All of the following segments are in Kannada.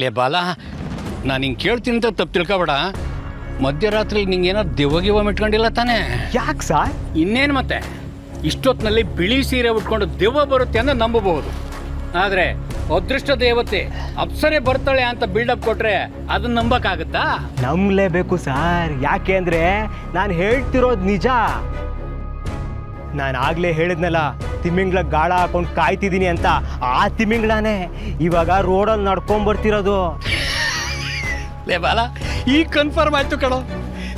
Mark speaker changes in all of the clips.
Speaker 1: ಲೇ ಬಾಲ, ನಾನು ಹಿಂಗೆ ಕೇಳ್ತೀನಿ ಅಂತ ತಪ್ಪು ತಿಳ್ಕೊಬೇಡ. ಮಧ್ಯರಾತ್ರಿ ನಿಂಗೇನೋ ದೆವ್ವ ಮಿಟ್ಕೊಂಡಿಲ್ಲ ತಾನೇ?
Speaker 2: ಯಾಕೆ ಸರ್?
Speaker 1: ಇನ್ನೇನು ಮತ್ತೆ, ಇಷ್ಟೊತ್ತಿನಲ್ಲಿ ಬಿಳಿ ಸೀರೆ ಉಟ್ಕೊಂಡು ದೆವ್ವ ಬರುತ್ತೆ ಅಂತ ನಂಬಬಹುದು. ಆದರೆ ಅದೃಷ್ಟ ದೇವತೆ ಅಪ್ಸರೆ ಬರ್ತಾಳೆ ಅಂತ ಬಿಲ್ಡಪ್ ಕೊಟ್ರೆ ಅದನ್ನ ನಂಬಕ್ಕಾಗತ್ತಾ?
Speaker 2: ನಂಬಲೇಬೇಕು ಸರ್. ಯಾಕೆ ಅಂದರೆ ನಾನು ಹೇಳ್ತಿರೋದು ನಿಜ. ನಾನು ಆಗಲೇ ಹೇಳಿದ್ನಲ್ಲ, ತಿಮಿಂಗ್ಳ ಗಾಳ ಹಾಕೊಂಡು ಕಾಯ್ತಿದ್ದೀನಿ ಅಂತ. ಆ ತಿಮಿಂಗ್ಳಾನೇ ಇವಾಗ ರೋಡಲ್ಲಿ ನಡ್ಕೊಂಬರ್ತಿರೋದು.
Speaker 1: ಲೇ ಬಾಲ, ಈಗ ಕನ್ಫರ್ಮ್ ಆಯ್ತು ಕಣೋ,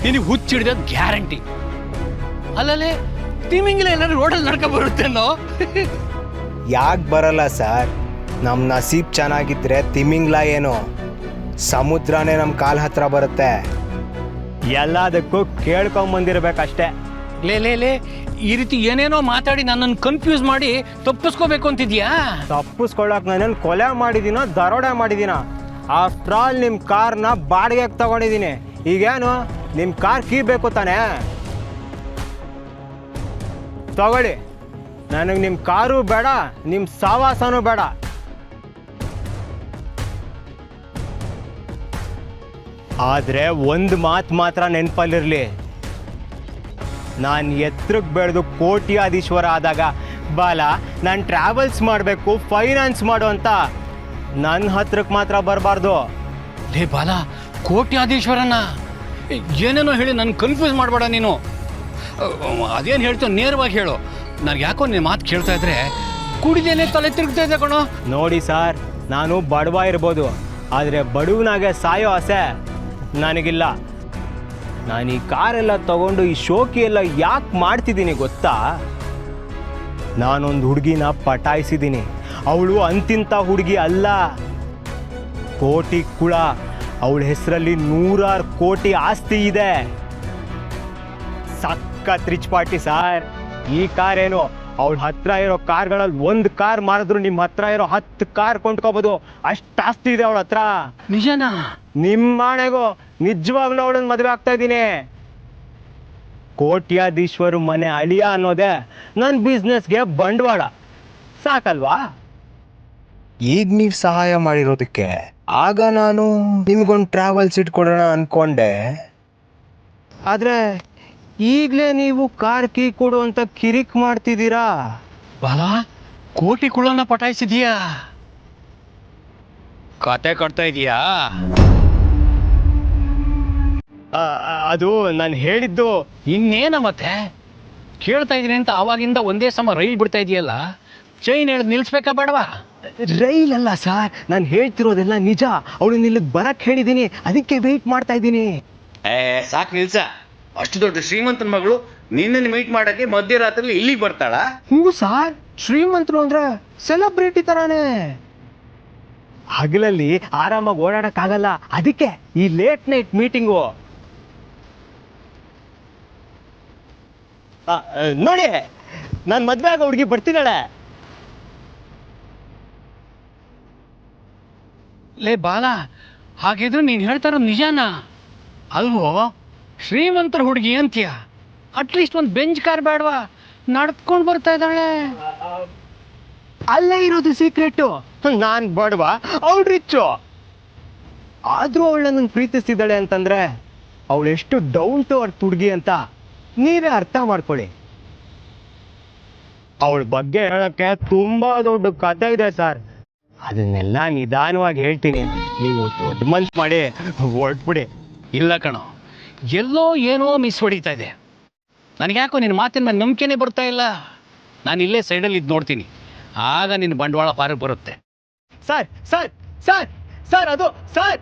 Speaker 1: ನಿನಗೆ ಹುಚ್ಚಿಡ್ದದ್ದು ಗ್ಯಾರಂಟಿ. ಅಲ್ಲಲ್ಲೇ ತಿಮಿಂಗ್ಲ ಏನಾದ್ರು ರೋಡಲ್ಲಿ ನಡ್ಕೊಂಡು ಬರುತ್ತೆ ಅನ್ನೋ?
Speaker 3: ಯಾಕೆ ಬರಲ್ಲ ಸರ್? ನಮ್ಮ ನಸೀಬ್ ಚೆನ್ನಾಗಿದ್ರೆ ತಿಮಿಂಗ್ಲ ಏನು ಸಮುದ್ರನೇ ನಮ್ಮ ಕಾಲ್ ಹತ್ರ ಬರುತ್ತೆ.
Speaker 2: ಎಲ್ಲದಕ್ಕೂ ಕೇಳ್ಕೊಂಬಂದಿರ್ಬೇಕಷ್ಟೇ.
Speaker 1: ಲೇ ಈ ರೀತಿ ಏನೇನೋ ಮಾತಾಡಿ ನನ್ನನ್ನು ಕನ್ಫ್ಯೂಸ್ ಮಾಡಿ ತಪ್ಪಿಸ್ಕೋಬೇಕು ಅಂತಿದ್ಯಾ?
Speaker 2: ತಪ್ಪಿಸ್ಕೊಳ್ಳೋಕೆ ನಾನೇನು ಕೊಲೆ ಮಾಡಿದ್ದೀನೋ ದರೋಡೆ ಮಾಡಿದ್ದೀನೋ? ಆಫ್ಟರ್ ಆಲ್ ನಿಮ್ಮ ಕಾರ್ನ ಬಾಡಿಗೆಗೆ ತಗೊಂಡಿದ್ದೀನಿ. ಈಗೇನು ನಿಮ್ಮ ಕಾರ್ ಕೀ ಬೇಕು ತಾನೇ? ತಗೊಳ್ಳಿ. ನನಗೆ ನಿಮ್ಮ ಕಾರು ಬೇಡ, ನಿಮ್ಮ ಸಾವಾಸನೂ ಬೇಡ. ಆದರೆ ಒಂದು ಮಾತು ಮಾತ್ರ ನೆನಪಲ್ಲಿರಲಿ, ನಾನು ಎತ್ತರಕ್ಕೆ ಬೆಳೆದು ಕೋಟ್ಯಾಧೀಶ್ವರ ಆದಾಗ ಬಾಲ ನಾನು ಟ್ರಾವೆಲ್ಸ್ ಮಾಡಬೇಕು, ಫೈನಾನ್ಸ್ ಮಾಡು ಅಂತ ನನ್ನ ಹತ್ರಕ್ಕೆ ಮಾತ್ರ ಬರಬಾರ್ದು.
Speaker 1: ಲೇ ಬಾಲ, ಕೋಟ್ಯಾಧೀಶ್ವರನ ಏನೇನೋ ಹೇಳಿ ನನ್ನ ಕನ್ಫ್ಯೂಸ್ ಮಾಡಬೇಡ ನೀನು. ಅದೇನು ಹೇಳ್ತೀವಿ ನೇರವಾಗಿ ಹೇಳು. ನನಗೆ ಯಾಕೋ ನಿನ್ನ ಮಾತು ಕೇಳ್ತಾ ಇದ್ರೆ ಕುಡಿದೇನೆ ತಲೆ ತಿರುಗ್ತಾ ಇದೆ ಕಣೋ.
Speaker 2: ನೋಡಿ ಸರ್, ನಾನು ಬಡವ ಇರ್ಬೋದು, ಆದರೆ ಬಡವನಾಗೆ ಸಾಯೋ ಆಸೆ ನನಗಿಲ್ಲ. ನಾನು ಈ ಕಾರೆಲ್ಲ ತಗೊಂಡು ಈ ಶೋಕಿ ಎಲ್ಲ ಯಾಕೆ ಮಾಡ್ತಿದ್ದೀನಿ ಗೊತ್ತಾ? ನಾನೊಂದು ಹುಡುಗಿನ ಪಟಾಯಿಸಿದ್ದೀನಿ. ಅವಳು ಅಂತಿಂಥ ಹುಡುಗಿ ಅಲ್ಲ, ಕೋಟಿ ಕುಳ. ಅವಳ ಹೆಸರಲ್ಲಿ 100 ಕೋಟಿ ಆಸ್ತಿ ಇದೆ. ಸಖತ್ ರಿಚ್ ಪಾರ್ಟಿ ಸಾರ್. ಈ ಕಾರೇನು ಅವಳ ಹತ್ರ ಇರೋ ಕಾರ್ಗಳಲ್ಲಿ ಒಂದು ಕಾರ್ ಮಾರಿದ್ರು ನಿಮ್ಮ ಹತ್ರ ಇರೋ 10 ಕಾರ್ ಕೊಂಡ್ಕೋಬೋದು. ಅಷ್ಟು ಆಸ್ತಿ ಇದೆ ಅವಳ ಹತ್ರ.
Speaker 1: ನಿಜನಾ?
Speaker 2: ನಿಮ್ಮ ಆಣೆಗೂ ನಿಜವಾಗ್ಲೂ ಅವಳನ್ನ ಮದುವೆ ಆಗ್ತಾ ಇದ್ದೀನಿ. ಕೋಟ್ಯಾಧೀಶ್ವರು ಮನೆ ಅಳಿಯ ಅನ್ನೋದೇ ನನ್ನ ಬಿಸ್ನೆಸ್ಗೆ ಬಂಡವಾಳ. ಸಾಕಲ್ವಾ?
Speaker 3: ಈಗ ನೀವು ಸಹಾಯ ಮಾಡಿರೋದಕ್ಕೆ ಆಗ ನಾನು ನಿಮ್ಗೊಂದು ಟ್ರಾವೆಲ್ಸ್ ಇಟ್ಕೊಡೋಣ ಅನ್ಕೊಂಡೆ.
Speaker 2: ಆದರೆ ಈಗಲೇ ನೀವು ಕಾರ್ ಕೀ ಕೊಡು ಅಂತ ಕಿರಿಕ್ ಮಾಡ್ತಿದ್ದೀರಾ.
Speaker 1: ಬಾಲ, ಕೋಟಿ ಕುಳನ್ನ ಪಟಾಯಿಸಿದೀಯಾ? ಕತೆ ಕಟ್ತಾ ಇದೀಯಾ?
Speaker 2: ಅದು ನಾನು ಹೇಳಿದ್ದು.
Speaker 1: ಇನ್ನೇನ ಮತ್ತೆ ಕೇಳ್ತಾ ಇದೀನಿ ಅಂತ ಅವಾಗಿಂದ ಒಂದೇ ಸಮ ರೈಲ್ ಬಿಡ್ತಾ ಇದೆಯಲ್ಲ, ಚೈನ್ ಹೇಳಿ ನಿಲ್ಲಿಸ್ಬೇಕಾ ಬೇಡವಾ?
Speaker 2: ರೈಲ್ ಅಲ್ಲ ಸರ್, ನಾನು ಹೇಳ್ತಿರೋದೆಲ್ಲ ನಿಜ. ಅವಳನ್ನ ಇಲ್ಲಿಗೆ ಬರಕ್ಕೆ ಹೇಳಿದ್ದೀನಿ, ಅದಕ್ಕೆ ವೆಯ್ಟ್ ಮಾಡ್ತಾ ಇದ್ದೀನಿ.
Speaker 1: ಸಾಕು ನಿಲ್ಸ. ಅಷ್ಟು ದೊಡ್ಡ ಶ್ರೀಮಂತನ ಮಗಳು ನಿನ್ನನ್ನು ಮೀಟ್ ಮಾಡಕ್ಕೆ ಮಧ್ಯರಾತ್ರಿ ಇಲ್ಲಿಗೆ ಬರ್ತಾಳ?
Speaker 2: ಹ್ಞೂ ಸರ್, ಶ್ರೀಮಂತರು ಅಂದ್ರೆ ಸೆಲೆಬ್ರಿಟಿ ತರಾನೇ. ಹಗಲಲ್ಲಿ ಆರಾಮಾಗಿ ಓಡಾಡಕ್ಕಾಗಲ್ಲ, ಅದಕ್ಕೆ ಈ ಲೇಟ್ ನೈಟ್ ಮೀಟಿಂಗು. ನೋಡಿ, ನಾನು ಮದ್ವೆ ಆಗೋ ಹುಡುಗಿ ಬರ್ತಿದ್ದಾಳೆ.
Speaker 1: ಲೇ ಬಾಲ, ಹಾಗಿದ್ರೆ ನೀನು ಹೇಳ್ತಾರ ನಿಜಾನ ಅಲ್ವೋ? ಶ್ರೀಮಂತರ ಹುಡುಗಿ ಅಂತೀಯ, ಅಟ್ಲೀಸ್ಟ್ ಒಂದು ಬೆಂಚ್ ಕಾರ್ ಬೇಡವಾ? ನಡ್ಕೊಂಡು ಬರ್ತಾ ಇದ್ದಾಳೆ.
Speaker 2: ಅಲ್ಲೇ ಇರೋದು ಸೀಕ್ರೆಟು. ನಾನು ಬಡವಾ, ಅವಳು ರಿಚ್ಚು. ಆದರೂ ಅವಳು ನನ್ನ ಪ್ರೀತಿಸ್ತಿದ್ದಾಳೆ ಅಂತಂದ್ರೆ ಅವಳು ಎಷ್ಟು ಡೌನ್ ಟು ಅರ್ತ್ ಹುಡುಗಿ ಅಂತ ನೀವೇ ಅರ್ಥ ಮಾಡ್ಕೊಳ್ಳಿ. ಅವಳ ಬಗ್ಗೆ ಹೇಳೋಕ್ಕೆ ತುಂಬ ದೊಡ್ಡ ಕಥೆ ಇದೆ ಸರ್. ಅದನ್ನೆಲ್ಲ ನಿಧಾನವಾಗಿ ಹೇಳ್ತೀನಿ, ನೀವು ದೊಡ್ಡ ಮನ್ಸು ಮಾಡಿ ಹೊರಟ್ಬಿಡಿ.
Speaker 1: ಇಲ್ಲ ಕಣೋ, ಎಲ್ಲೋ ಏನೋ ಮಿಸ್ ಹೊಡಿತಾ ಇದೆ. ನನಗ್ಯಾಕೋ ನಿನ್ನ ಮಾತಿನ ಮೇಲೆ ನಂಬಿಕೆನೇ ಬರ್ತಾ ಇಲ್ಲ. ನಾನು ಇಲ್ಲೇ ಸೈಡಲ್ಲಿ ಇದು ನೋಡ್ತೀನಿ, ಆಗ ನಿನ್ನ ಬಂಡವಾಳ ಪಾರಕ್ಕೆ ಬರುತ್ತೆ.
Speaker 2: ಸರ್ ಸರ್ ಸರ್ ಸರ್ ಅದು ಸರ್,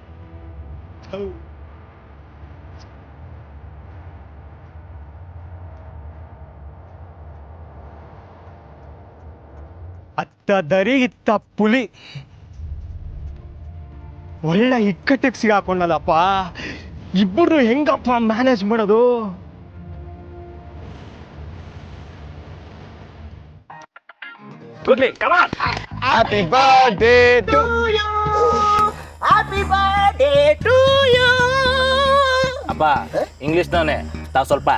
Speaker 2: ಅತ್ತ ದರಿ ಇತ್ತ ಪುಲಿ. ಒಳ್ಳೆ ಇಕ್ಕಟ್ಟಿಗೆ ಸಿಗಾಕೊಂಡಲ್ಲಪ್ಪ. ಇಬ್ಬರು ಹೆಂಗಪ್ಪ ಮ್ಯಾನೇಜ್ ಮಾಡೋದು?
Speaker 3: Happy birthday to you.
Speaker 4: Happy birthday to you.
Speaker 5: ಅಪ್ಪ ಇಂಗ್ಲಿಷ್ನವನೇ, ತಾವು ಸ್ವಲ್ಪ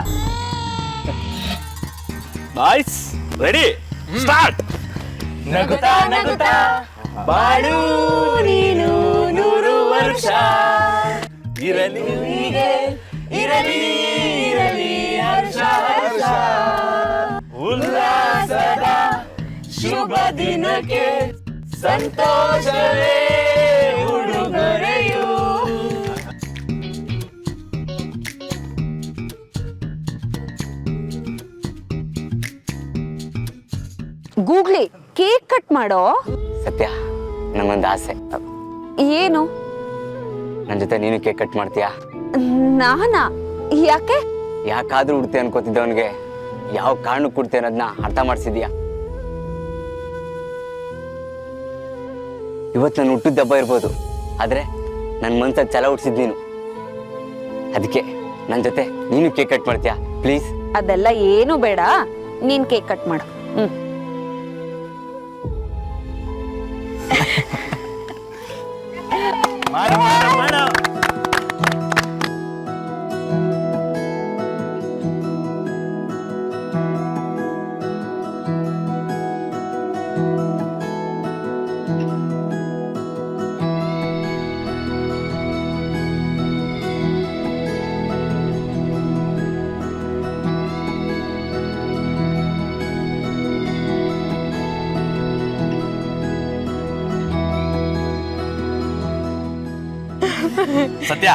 Speaker 5: ಬಾಯ್ಸ್ ರೆಡಿ ಸ್ಟಾರ್ಟ್. ನಗುತ್ತಾ ನಗುತ್ತಾ ಬಾಳು ನೀನು ನೂರು ಇರಲಿ ಹೀಗೆ ಇರಲಿ ಇರಲಿ ಹರ್ಷ ಹರ್ಷ ಉಲ್ಲಾಸದ ಶುಭ ದಿನಕ್ಕೆ ಸಂತೋಷವೇ ಉಡುಗೊರೆಯು.
Speaker 6: ಗೂಗ್ಲಿ ಕೇಕ್ ಕಟ್ ಮಾಡೋ.
Speaker 7: ಸತ್ಯ, ನಂಗೊಂದು ಆಸೆ.
Speaker 6: ಏನು?
Speaker 7: ನನ್ನ ಜೊತೆ ನೀನು ಕೇಕ್ ಕಟ್ ಮಾಡ್ತೀಯಾ?
Speaker 6: ನಾನಾ? ಯಾಕೆ?
Speaker 7: ಯಾಕಾದ್ರೂ ಉಡ್ತೆ ಅನ್ಕೋತಿದ್ದವನಿಗೆ ಯಾವ ಕಾರಣಕ್ಕೆ ಕೊಡ್ತೆ ಅನ್ನೋದನ್ನ ಅರ್ಥ ಮಾಡಿಸಿದ್ಯಾ? ಇವತ್ತು ನಾನು ಹುಟ್ಟಿದ ಹಬ್ಬ ಇರ್ಬೋದು, ಆದ್ರೆ ನನ್ನ ಮನ್ಸಲ್ಲಿ ಛಲ ಹುಟ್ಟಿಸಿದ್ ನೀನು. ಅದಕ್ಕೆ ನನ್ನ ಜೊತೆ ನೀನು ಕೇಕ್ ಕಟ್ ಮಾಡ್ತೀಯಾ ಪ್ಲೀಸ್?
Speaker 6: ಅದೆಲ್ಲ ಏನು ಬೇಡ, ನೀನ್ ಕೇಕ್ ಕಟ್ ಮಾಡು.
Speaker 5: ಸತ್ಯ,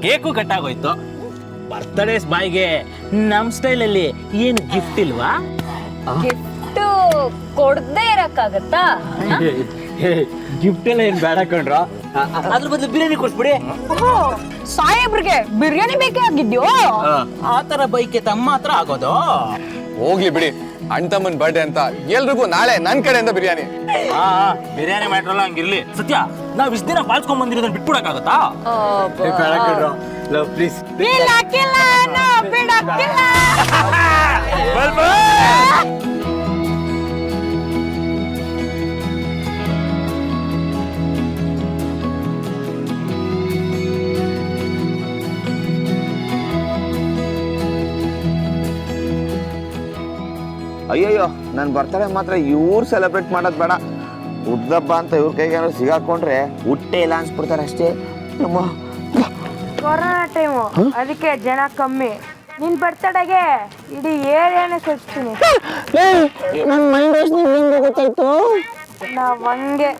Speaker 5: ಕೇಕು ಕಟ್ಟಾಗೋಯ್ತು. ಬರ್ತ್ಡೇಸ್ ಬಾಯ್ಗೆ ನಮ್ ಸ್ಟೈಲ್ ಅಲ್ಲಿ ಏನು ಗಿಫ್ಟ್ ಇಲ್ವಾ?
Speaker 6: ಗಿಫ್ಟ್ ಕೊಡದೇ ಇರಕ್ಕಾಗತ್ತಾ?
Speaker 2: ಗಿಫ್ಟ್ ಎಲ್ಲ ಏನ್ ಬೇಡ ಕಣ್ರೋ.
Speaker 5: ಅದ್ರ ಬದಲು ಬಿರಿಯಾನಿ ಕೊಡ್ಸ್ಬಿಡಿ.
Speaker 6: ಸಾಹೇಬ್ರಿಗೆ ಬಿರಿಯಾನಿ ಬೇಕೇ ಆಗಿದ್ಯೋ?
Speaker 5: ಆ ತರ ಬೈಕೆ ತಮ್ಮ ಹತ್ರ ಆಗೋದು.
Speaker 8: ಹೋಗ್ಲಿ ಬಿಡಿ, ಅಣ್ಣ ತಮ್ಮನ್ ಬರ್ಡೇ ಅಂತ ಎಲ್ರಿಗೂ ನಾಳೆ ನನ್ ಕಡೆಯಿಂದ ಬಿರಿಯಾನಿ.
Speaker 5: ಬಿರಿಯಾನಿ ಮಾಡ್ರಲ್ಲ ಹಂಗಿರ್ಲಿ. ಸತ್ಯ, ನಾವ್ ಇಷ್ಟ ದಿನ ಪಾಲ್ಸ್ಕೊಂಡ್ ಬಂದಿರೋದನ್ನ ಬಿಟ್ಬಿಡಕ್ಕಾಗತ್ತಾ?
Speaker 2: ಬೇಡ ಕಣ್ರೋ, ಲವ್ ಪ್ಲೀಸ್.
Speaker 9: ಅಯ್ಯಯ್ಯೋ, ನನ್ನ ಬರ್ತಡೇ ಮಾತ್ರ ಇವ್ರು ಸೆಲೆಬ್ರೇಟ್ ಮಾಡೋದು ಬೇಡ. ಹುಡ್ದಬ್ಬ ಅಂತ ಇವ್ರ ಕೈಗೆ ಏನಾದ್ರು ಸಿಗಾಕೊಂಡ್ರೆ ಹುಟ್ಟೆ ಇಲ್ಲ ಅನ್ಸ್ಬಿಡ್ತಾರೆ ಅಷ್ಟೇ. ನಮ್ಮ
Speaker 10: ಕೊರೋನಾ ಟೈಮು, ಅದಕ್ಕೆ ಜನ ಕಮ್ಮಿ. ನಿನ್ ಬರ್ತಡೆಗೆ ಇಡೀ ಏರಿಯಾನೇ ಸಚ್ತೀನಿ.
Speaker 4: ನನ್ನ ಮೈಂಡ್ ವಾಶ್ ನಿಮ್ಗೆ ಗೊತ್ತಾಯ್ತು.
Speaker 10: ನಾವ್ ಹಂಗೆ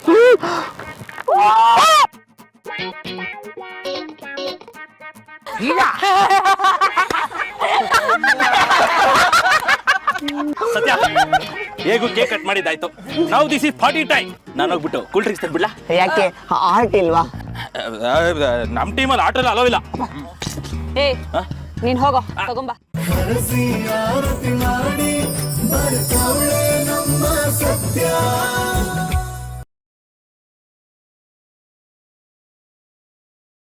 Speaker 5: ಸತ್ಯ, ಹೇಗೂ ಕೇಕ್ ಕಟ್ ಮಾಡಿದ್ದಾಯ್ತು. ನಾವು ದಿಸ್ ಇಸ್ ಪಾರ್ಟಿ ಟೈಮ್. ನಾನು ಹೋಗ್ಬಿಟ್ಟು ಕೂಲ್ ಡ್ರಿಂಕ್ಸ್ ತಂದ್ಬಿಡ್ಲಾ?
Speaker 4: ಯಾಕೆ ಆರ್ಟ್ ಇಲ್ವಾ?
Speaker 5: ನಮ್ ಟೀಮಲ್ಲಿ ಆಟೋಲ್ಲ ಅಲೋವಿಲ್ಲ.
Speaker 6: ಏ, ನೀನ್ ಹೋಗೋ, ತಗೊಂಬಾ.
Speaker 11: ಆರತಿ ಮಾಡಿ ಬರ್ತಾಳೆ ನಮ್ಮ ಸತ್ಯ.